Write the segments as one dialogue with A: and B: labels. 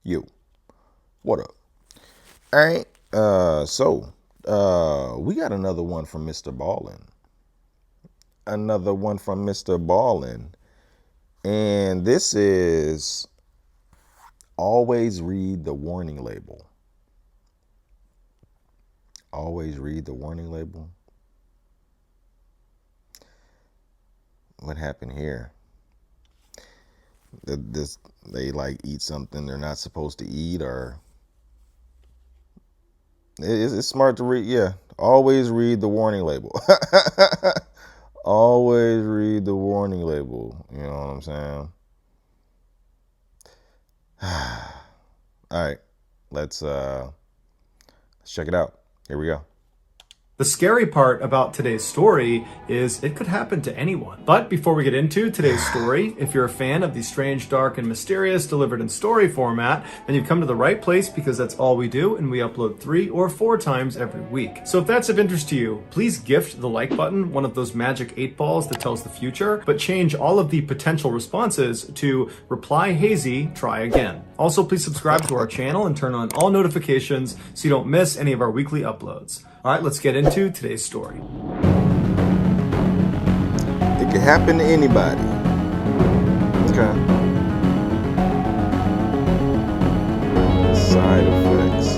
A: Yo, what up? All right. We got another one from MrBallen. Another one from MrBallen. And this is always read the warning label. Always read the warning label. What happened here? They like eat something they're not supposed to eat, or it's smart to read. Yeah, always read the warning label. Always read the warning label. You know what I'm saying? All right, let's check it out. Here we go.
B: The scary part about today's story is it could happen to anyone. But before we get into today's story, if you're a fan of the strange, dark, and mysterious delivered in story format, then you've come to the right place, because that's all we do, and we upload 3 or 4 times every week. So if that's of interest to you, please gift the like button one of those magic 8 balls that tells the future, but change all of the potential responses to reply hazy, try again. Also, please subscribe to our channel and turn on all notifications so you don't miss any of our weekly uploads. All right, let's get into today's story.
A: It can happen to anybody. Okay. Side effects.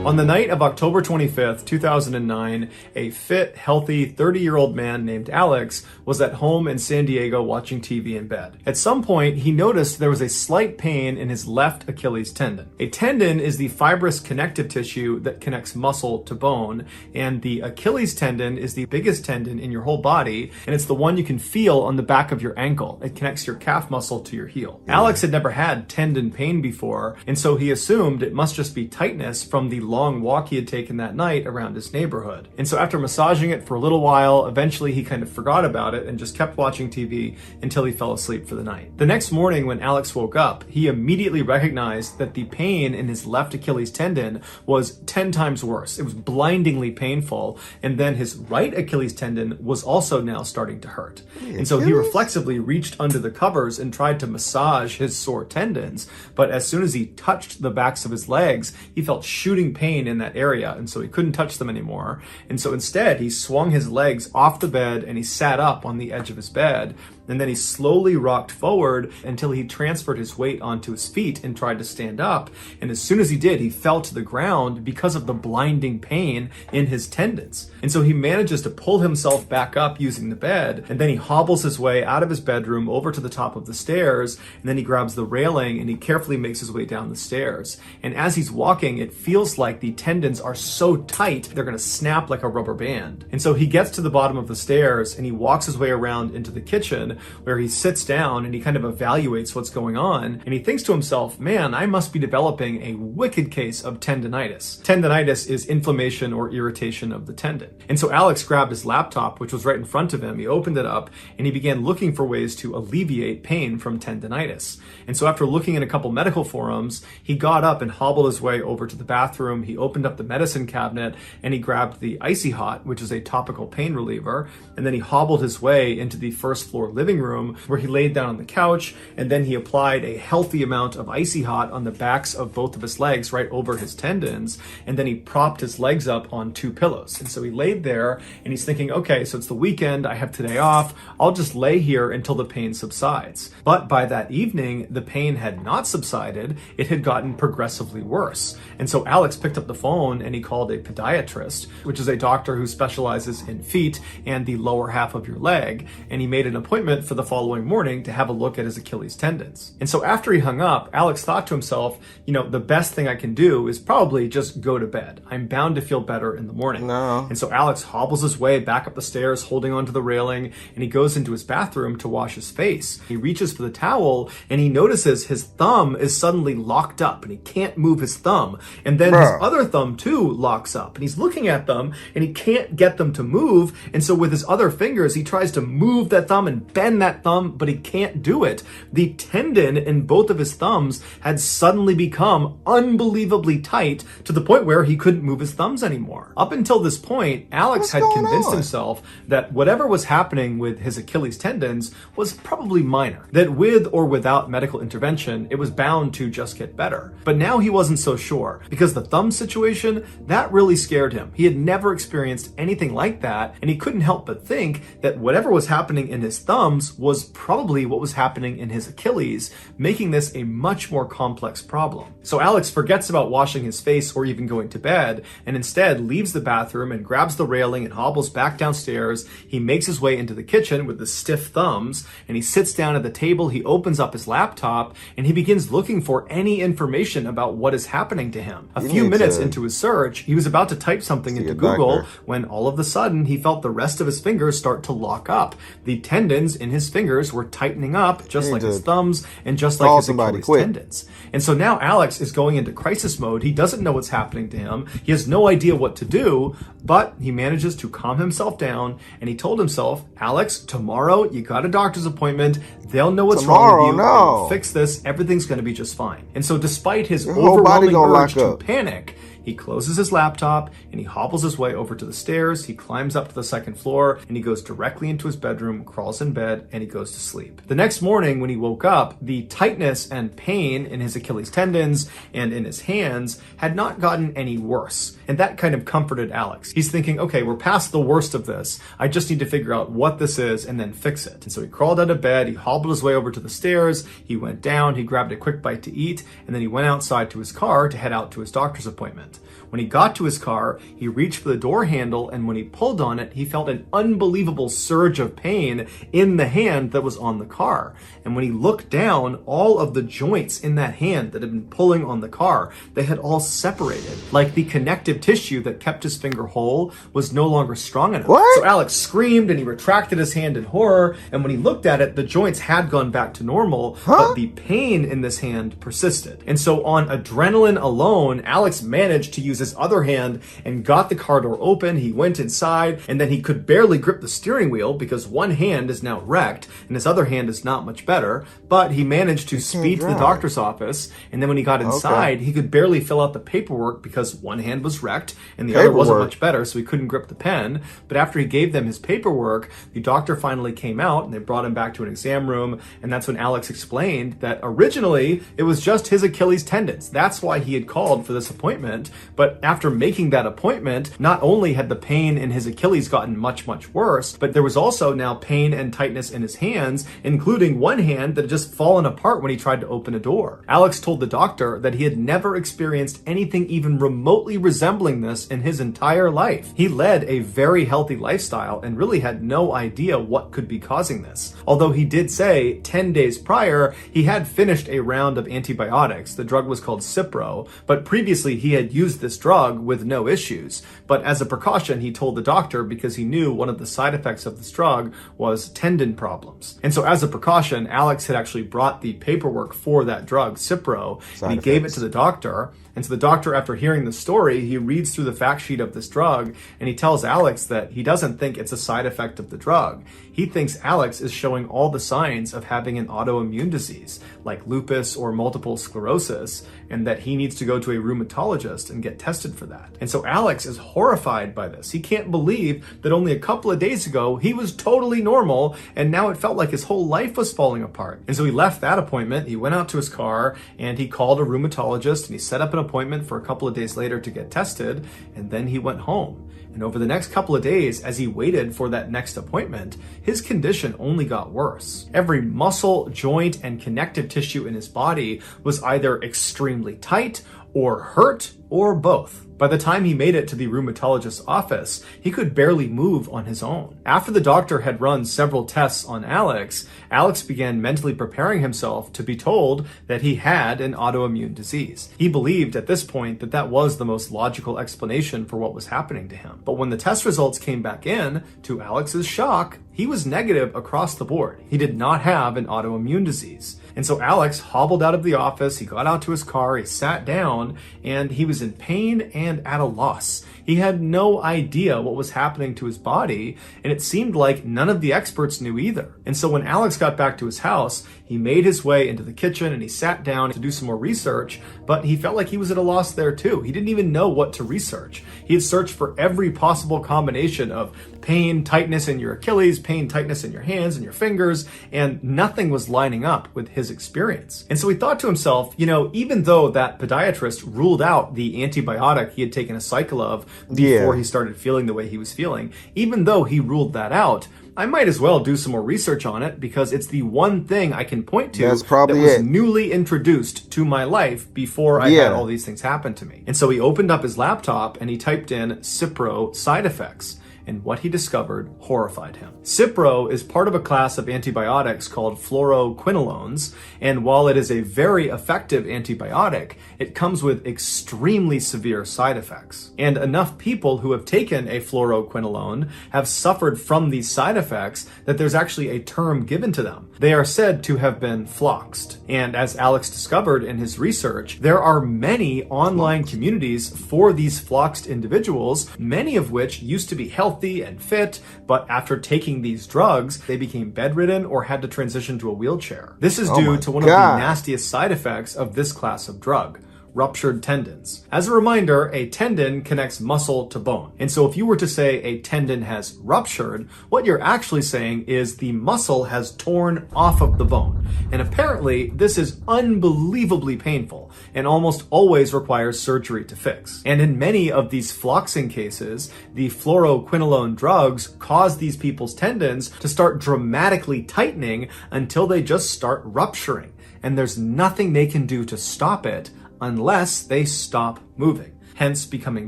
B: On the night of October 25th, 2009, a fit, healthy 30-year-old man named Alex was at home in San Diego watching TV in bed. At some point, he noticed there was a slight pain in his left Achilles tendon. A tendon is the fibrous connective tissue that connects muscle to bone, and the Achilles tendon is the biggest tendon in your whole body, and it's the one you can feel on the back of your ankle. It connects your calf muscle to your heel. Alex had never had tendon pain before, and so he assumed it must just be tightness from the long walk he had taken that night around his neighborhood. And so after massaging it for a little while, eventually he kind of forgot about it and just kept watching TV until he fell asleep for the night. The next morning when Alex woke up, he immediately recognized that the pain in his left Achilles tendon was 10 times worse. It was blindingly painful. And then his right Achilles tendon was also now starting to hurt. And so he reflexively reached under the covers and tried to massage his sore tendons. But as soon as he touched the backs of his legs, he felt shooting pain in that area, and so he couldn't touch them anymore. And so instead, he swung his legs off the bed and he sat up on the edge of his bed. And then he slowly rocked forward until he transferred his weight onto his feet and tried to stand up. And as soon as he did, he fell to the ground because of the blinding pain in his tendons. And so he manages to pull himself back up using the bed. And then he hobbles his way out of his bedroom over to the top of the stairs. And then he grabs the railing and he carefully makes his way down the stairs. And as he's walking, it feels like the tendons are so tight, they're going to snap like a rubber band. And so he gets to the bottom of the stairs and he walks his way around into the kitchen, where he sits down and he kind of evaluates what's going on. And he thinks to himself, man, I must be developing a wicked case of tendinitis. Tendinitis is inflammation or irritation of the tendon. And so Alex grabbed his laptop, which was right in front of him. He opened it up and he began looking for ways to alleviate pain from tendinitis. And so after looking in a couple medical forums, he got up and hobbled his way over to the bathroom. He opened up the medicine cabinet and he grabbed the Icy Hot, which is a topical pain reliever. And then he hobbled his way into the first floor living room, where he laid down on the couch, and then he applied a healthy amount of Icy Hot on the backs of both of his legs right over his tendons, and then he propped his legs up on 2 pillows. And so he laid there and he's thinking, okay, so it's the weekend, I have today off, I'll just lay here until the pain subsides. But by that evening, the pain had not subsided, it had gotten progressively worse. And so Alex picked up the phone and he called a podiatrist, which is a doctor who specializes in feet and the lower half of your leg, and he made an appointment for the following morning to have a look at his Achilles tendons. And so after he hung up, Alex thought to himself, the best thing I can do is probably just go to bed. I'm bound to feel better in the morning.
A: No.
B: And so Alex hobbles his way back up the stairs, holding onto the railing, and he goes into his bathroom to wash his face. He reaches for the towel and he notices his thumb is suddenly locked up and he can't move his thumb. And then his other thumb too locks up, and he's looking at them and he can't get them to move. And so with his other fingers, he tries to move that thumb and bend bend that thumb, but he can't do it. The tendon in both of his thumbs had suddenly become unbelievably tight to the point where he couldn't move his thumbs anymore. Up until this point, Alex had convinced himself that whatever was happening with his Achilles tendons was probably minor, that with or without medical intervention, it was bound to just get better. But now he wasn't so sure, because the thumb situation, that really scared him. He had never experienced anything like that, and he couldn't help but think that whatever was happening in his thumbs was probably what was happening in his Achilles, making this a much more complex problem. So Alex forgets about washing his face or even going to bed, and instead leaves the bathroom and grabs the railing and hobbles back downstairs. He makes his way into the kitchen with the stiff thumbs, and he sits down at the table, he opens up his laptop, and he begins looking for any information about what is happening to him. A few minutes into his search, he was about to type something into Google when all of a sudden he felt the rest of his fingers start to lock up. The tendons in his fingers were tightening up, just like his thumbs and just like his Achilles tendons. And so now Alex is going into crisis mode. He doesn't know what's happening to him. He has no idea what to do, but he manages to calm himself down, and he told himself, Alex, tomorrow you got a doctor's appointment. They'll know what's wrong with you. They'll fix this. Everything's going to be just fine. And so despite his overwhelming urge to panic, he closes his laptop and he hobbles his way over to the stairs. He climbs up to the second floor and he goes directly into his bedroom, crawls in bed, and he goes to sleep. The next morning when he woke up, the tightness and pain in his Achilles tendons and in his hands had not gotten any worse. And that kind of comforted Alex. He's thinking, okay, we're past the worst of this. I just need to figure out what this is and then fix it. And so he crawled out of bed, he hobbled his way over to the stairs, he went down, he grabbed a quick bite to eat, and then he went outside to his car to head out to his doctor's appointment. When he got to his car, he reached for the door handle, and when he pulled on it, he felt an unbelievable surge of pain in the hand that was on the car. And when he looked down, all of the joints in that hand that had been pulling on the car, they had all separated. Like the connective tissue that kept his finger whole was no longer strong enough. So Alex screamed and he retracted his hand in horror, and when he looked at it, the joints had gone back to normal, but the pain in this hand persisted. And so on adrenaline alone, Alex managed to use his other hand and got the car door open. He went inside, and then he could barely grip the steering wheel because one hand is now wrecked and his other hand is not much better, but he managed to speed to the doctor's office. And then when he got inside, he could barely fill out the paperwork because one hand was wrecked and the other wasn't much better, so he couldn't grip the pen. But after he gave them his paperwork, the doctor finally came out and they brought him back to an exam room, and that's when Alex explained that originally it was just his Achilles tendons. That's why he had called for this appointment. But after making that appointment, not only had the pain in his Achilles gotten much, much worse, but there was also now pain and tightness in his hands, including one hand that had just fallen apart when he tried to open a door. Alex told the doctor that he had never experienced anything even remotely resembling this in his entire life. He led a very healthy lifestyle and really had no idea what could be causing this. Although he did say 10 days prior, he had finished a round of antibiotics. The drug was called Cipro, but previously he had used this drug with no issues. But as a precaution, he told the doctor because he knew one of the side effects of this drug was tendon problems. And so as a precaution, Alex had actually brought the paperwork for that drug, Cipro, and he gave it to the doctor. And so the doctor, after hearing the story, he reads through the fact sheet of this drug, and he tells Alex that he doesn't think it's a side effect of the drug. He thinks Alex is showing all the signs of having an autoimmune disease, like lupus or multiple sclerosis, and that he needs to go to a rheumatologist and get tested for that. And so Alex is horrified by this. He can't believe that only a couple of days ago, he was totally normal, and now it felt like his whole life was falling apart. And so he left that appointment, he went out to his car, and he called a rheumatologist, and he set up an appointment for a couple of days later to get tested, and then he went home. And over the next couple of days, as he waited for that next appointment, his condition only got worse. Every muscle, joint, and connective tissue in his body was either extremely tight or hurt or both. By the time he made it to the rheumatologist's office, he could barely move on his own. After the doctor had run several tests on Alex, Alex began mentally preparing himself to be told that he had an autoimmune disease. He believed at this point that that was the most logical explanation for what was happening to him. But when the test results came back in, to Alex's shock, he was negative across the board. He did not have an autoimmune disease. And so Alex hobbled out of the office, he got out to his car, he sat down, and he was in pain and at a loss. He had no idea what was happening to his body, and it seemed like none of the experts knew either. And so when Alex got back to his house, he made his way into the kitchen and he sat down to do some more research, but he felt like he was at a loss there too. He didn't even know what to research. He had searched for every possible combination of pain, tightness in your Achilles, pain, tightness in your hands and your fingers, and nothing was lining up with his experience. And so he thought to himself, even though that podiatrist ruled out the antibiotic he had taken a cycle of before he started feeling the way he was feeling, even though he ruled that out, I might as well do some more research on it because it's the one thing I can point to that was newly introduced to my life before I had all these things happen to me. And so he opened up his laptop and he typed in Cipro side effects. And what he discovered horrified him. Cipro is part of a class of antibiotics called fluoroquinolones, and while it is a very effective antibiotic, it comes with extremely severe side effects. And enough people who have taken a fluoroquinolone have suffered from these side effects that there's actually a term given to them. They are said to have been floxed. And as Alex discovered in his research, there are many online communities for these floxed individuals, many of which used to be healthy and fit, but after taking these drugs, they became bedridden or had to transition to a wheelchair. This is due to one of the nastiest side effects of this class of drug: ruptured tendons. As a reminder, a tendon connects muscle to bone. And so if you were to say a tendon has ruptured, what you're actually saying is the muscle has torn off of the bone. And apparently this is unbelievably painful and almost always requires surgery to fix. And in many of these floxing cases, the fluoroquinolone drugs cause these people's tendons to start dramatically tightening until they just start rupturing. And there's nothing they can do to stop it unless they stop moving, hence becoming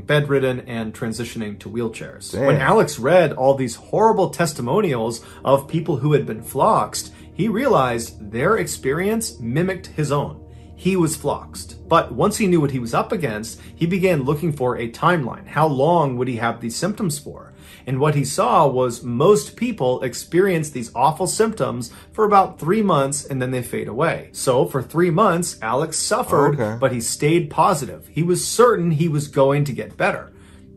B: bedridden and transitioning to wheelchairs. Damn. When Alex read all these horrible testimonials of people who had been floxed, he realized their experience mimicked his own. He was floxed. But once he knew what he was up against, he began looking for a timeline. How long would he have these symptoms for? And what he saw was most people experience these awful symptoms for about 3 months and then they fade away. So for 3 months, Alex suffered, but he stayed positive. He was certain he was going to get better.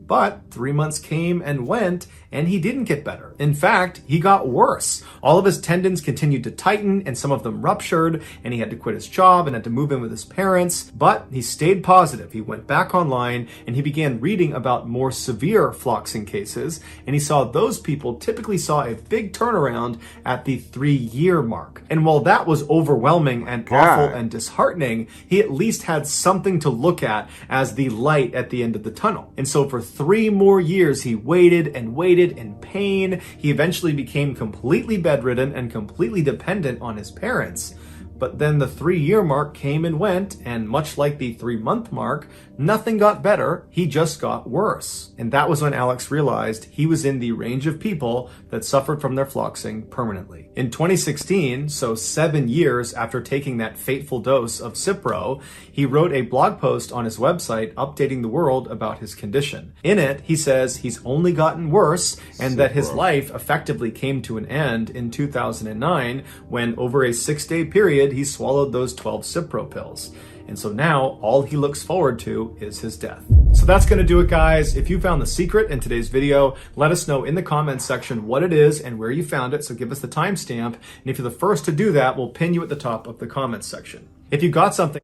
B: But 3 months came and went, and he didn't get better. In fact, he got worse. All of his tendons continued to tighten, and some of them ruptured, and he had to quit his job and had to move in with his parents. But he stayed positive. He went back online, and he began reading about more severe floxing cases, and he saw those people typically saw a big turnaround at the 3-year mark. And while that was overwhelming and awful and disheartening, he at least had something to look at as the light at the end of the tunnel. And so for 3 more years, he waited and waited in pain. He eventually became completely bedridden and completely dependent on his parents. But then the 3-year mark came and went, and much like the 3-month mark, nothing got better, he just got worse. And that was when Alex realized he was in the range of people that suffered from their floxing permanently. In 2016, so 7 years after taking that fateful dose of Cipro, he wrote a blog post on his website updating the world about his condition. In it, he says he's only gotten worse and that his life effectively came to an end in 2009 when, over a 6-day period, he swallowed those 12 Cipro pills. And so now all he looks forward to is his death. So that's going to do it, guys. If you found the secret in today's video, let us know in the comments section what it is and where you found it. So give us the timestamp. And if you're the first to do that, we'll pin you at the top of the comments section. If you got something.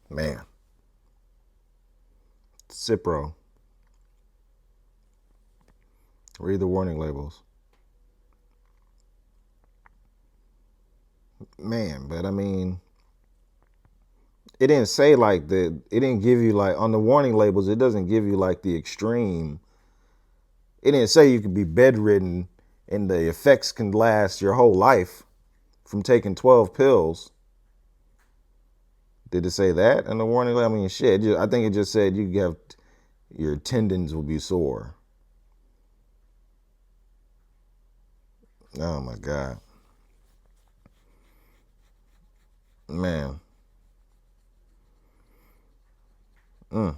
A: Man. Cipro. Read the warning labels. Man, but I mean, it didn't say like it didn't give you like on the warning labels, it doesn't give you like the extreme. It didn't say you could be bedridden and the effects can last your whole life from taking 12 pills. Did it say that in the warning label? I mean, shit, I think it just said you have your tendons will be sore. Oh my God. Man. And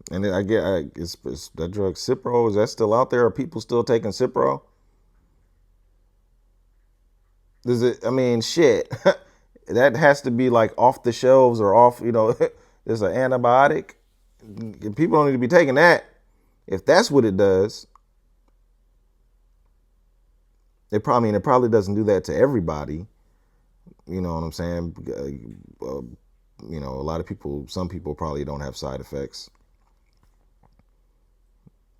A: then it's that drug Cipro, is that still out there? Are people still taking Cipro? Does it? I mean, shit. That has to be like off the shelves or off. There's an antibiotic. People don't need to be taking that. If that's what it does, it probably doesn't do that to everybody. You know what I'm saying? A lot of people, some people probably don't have side effects.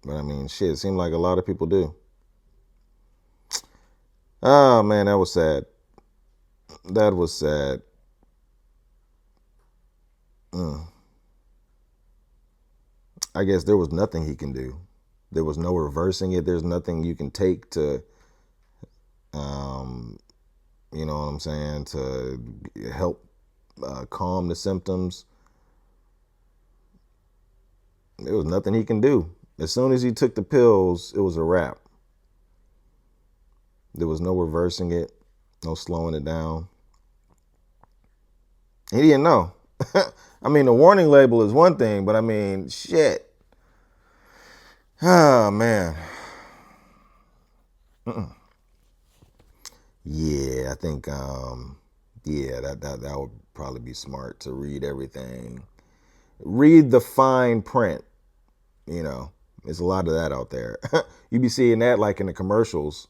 A: But I mean, shit, it seems like a lot of people do. Oh man, that was sad. That was sad. Mm. I guess there was nothing he can do. There was no reversing it. There's nothing you can take to, um, you know what I'm saying, to help calm the symptoms. There was nothing he can do. As soon as he took the pills, it was a wrap. There was no reversing it, no slowing it down. He didn't know. I mean, the warning label is one thing, but I mean, shit. Oh, man. Mm-mm. Yeah, I think, yeah, that would probably be smart to read everything. Read the fine print, you know. There's a lot of that out there. You be seeing that like in the commercials.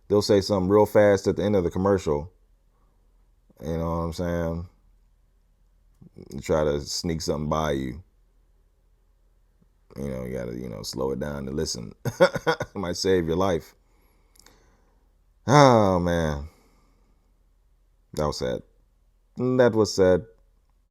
A: They'll say something real fast at the end of the commercial. You know what I'm saying? Try to sneak something by you. You gotta, slow it down to listen. It might save your life. Oh man. That was sad. That was sad.